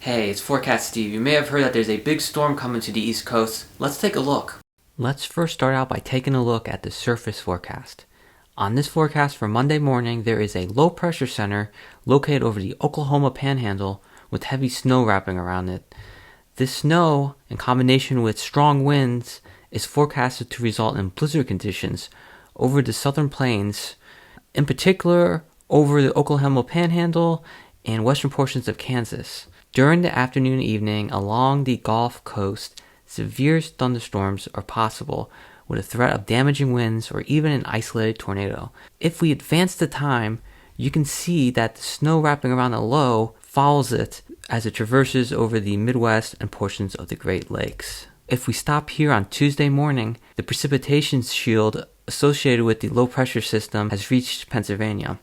Hey, it's Forecast Steve. You may have heard that there's a big storm coming to the East Coast. Let's take a look. Let's first start out by taking a look at the surface forecast. On this forecast for Monday morning, there is a low pressure center located over the Oklahoma Panhandle with heavy snow wrapping around it. This snow, in combination with strong winds, is forecasted to result in blizzard conditions over the southern plains, in particular over the Oklahoma Panhandle and western portions of Kansas. During the afternoon and evening along the Gulf Coast, severe thunderstorms are possible with a threat of damaging winds or even an isolated tornado. If we advance the time, you can see that the snow wrapping around the low follows it as it traverses over the Midwest and portions of the Great Lakes. If we stop here on Tuesday morning, the precipitation shield associated with the low pressure system has reached Pennsylvania,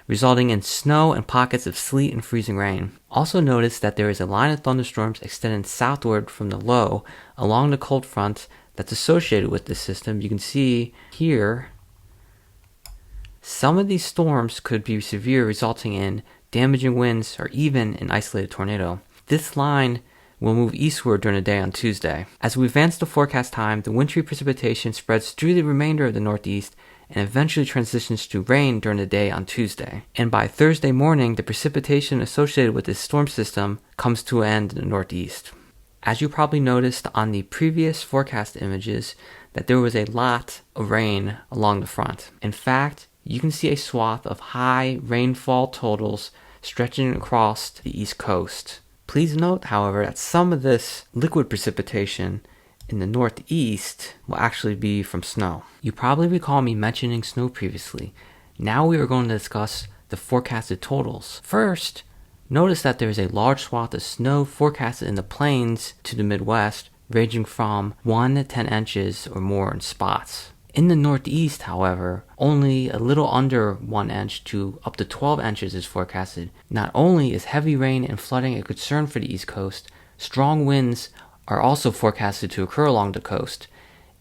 resulting in snow and pockets of sleet and freezing rain. Also notice that there is a line of thunderstorms extending southward from the low along the cold front that's associated with this system. You can see here some of these storms could be severe, resulting in damaging winds or even an isolated tornado. This line will move eastward during the day on Tuesday. As we advance the forecast time, the wintry precipitation spreads through the remainder of the Northeast and eventually transitions to rain during the day on Tuesday. And by Thursday morning, the precipitation associated with this storm system comes to an end in the Northeast. As you probably noticed on the previous forecast images, that there was a lot of rain along the front. In fact, you can see a swath of high rainfall totals stretching across the East Coast. Please note, however, that some of this liquid precipitation in the Northeast will actually be from snow. You probably recall me mentioning snow previously. Now we are going to discuss the forecasted totals. First, notice that there is a large swath of snow forecasted in the plains to the Midwest, ranging from 1 to 10 inches or more in spots. In the Northeast, however, only a little under 1 inch to up to 12 inches is forecasted. Not only is heavy rain and flooding a concern for the East Coast, strong winds are also forecasted to occur along the coast.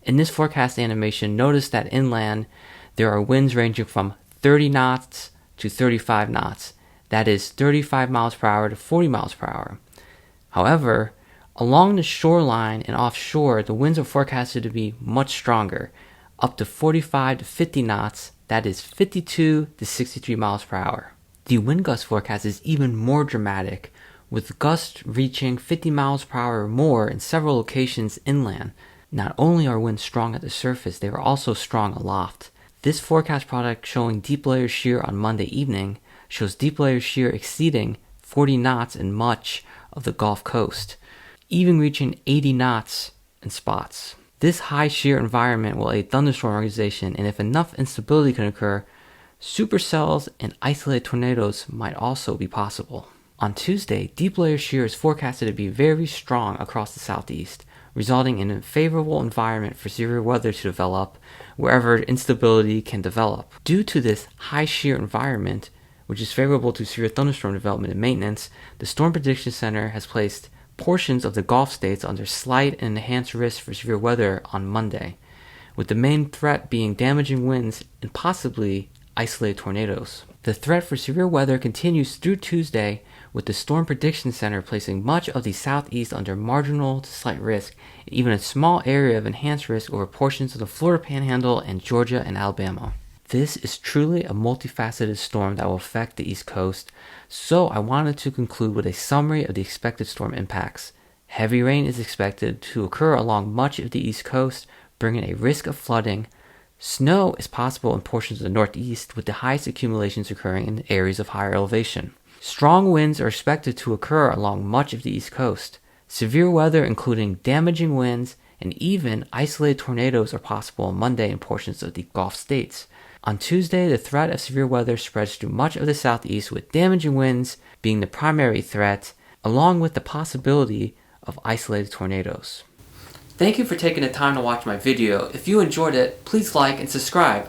In this forecast animation, notice that inland there are winds ranging from 30 knots to 35 knots. That is 35 miles per hour to 40 miles per hour. However, along the shoreline and offshore, the winds are forecasted to be much stronger, up to 45 to 50 knots, that is 52 to 63 miles per hour. The wind gust forecast is even more dramatic, with gusts reaching 50 miles per hour or more in several locations inland. Not only are winds strong at the surface, they are also strong aloft. This forecast product showing deep layer shear on Monday evening shows deep layer shear exceeding 40 knots in much of the Gulf Coast, even reaching 80 knots in spots. This high shear environment will aid thunderstorm organization, and if enough instability can occur, supercells and isolated tornadoes might also be possible. On Tuesday, deep layer shear is forecasted to be very strong across the southeast, resulting in a favorable environment for severe weather to develop wherever instability can develop. Due to this high shear environment, which is favorable to severe thunderstorm development and maintenance, the Storm Prediction Center has placed portions of the Gulf states under slight and enhanced risk for severe weather on Monday, with the main threat being damaging winds and possibly isolated tornadoes. The threat for severe weather continues through Tuesday, with the Storm Prediction Center placing much of the southeast under marginal to slight risk, and even a small area of enhanced risk over portions of the Florida Panhandle and Georgia and Alabama. This is truly a multifaceted storm that will affect the East Coast, so I wanted to conclude with a summary of the expected storm impacts. Heavy rain is expected to occur along much of the East Coast, bringing a risk of flooding. Snow is possible in portions of the Northeast, with the highest accumulations occurring in areas of higher elevation. Strong winds are expected to occur along much of the East Coast. Severe weather, including damaging winds and even isolated tornadoes, are possible on Monday in portions of the Gulf states. On Tuesday, the threat of severe weather spreads through much of the southeast, with damaging winds being the primary threat, along with the possibility of isolated tornadoes. Thank you for taking the time to watch my video. If you enjoyed it, please like and subscribe.